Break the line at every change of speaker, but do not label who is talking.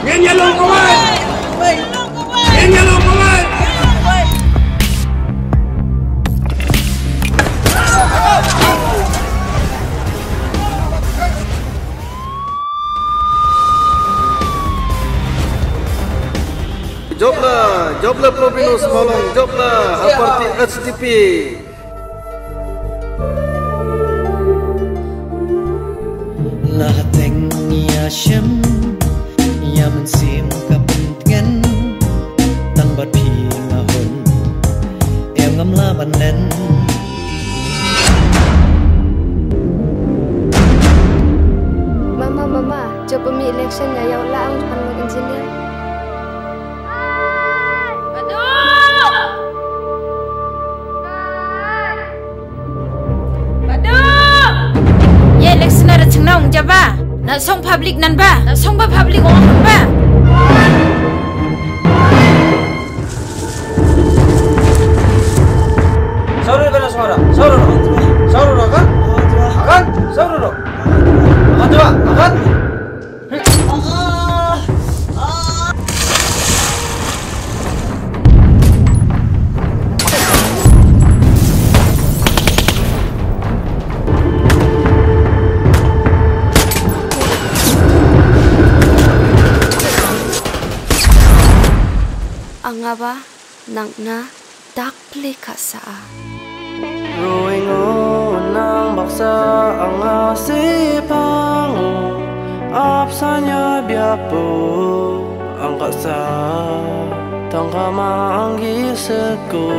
Nghe luôn công an. Nghe luôn công an. Joblah Provinus Molong, joblah Haparti HDP.
Lahateng yashem yaman sim kapentgen tangbat pi ngahon em ngamla banen
Mama, coba mi election ya yaw laang panlog engineer.
Election ada cengnong jaba, nak song public nan ba, nak song ba public orang ba.
Saudara kan suara, saudara kan, saudara, akan coba, akan.
Angaba nangna dakpli kasa.
Ruingo nang baksa anga sipang apsanya biapo angkasa tangkama anggi seko.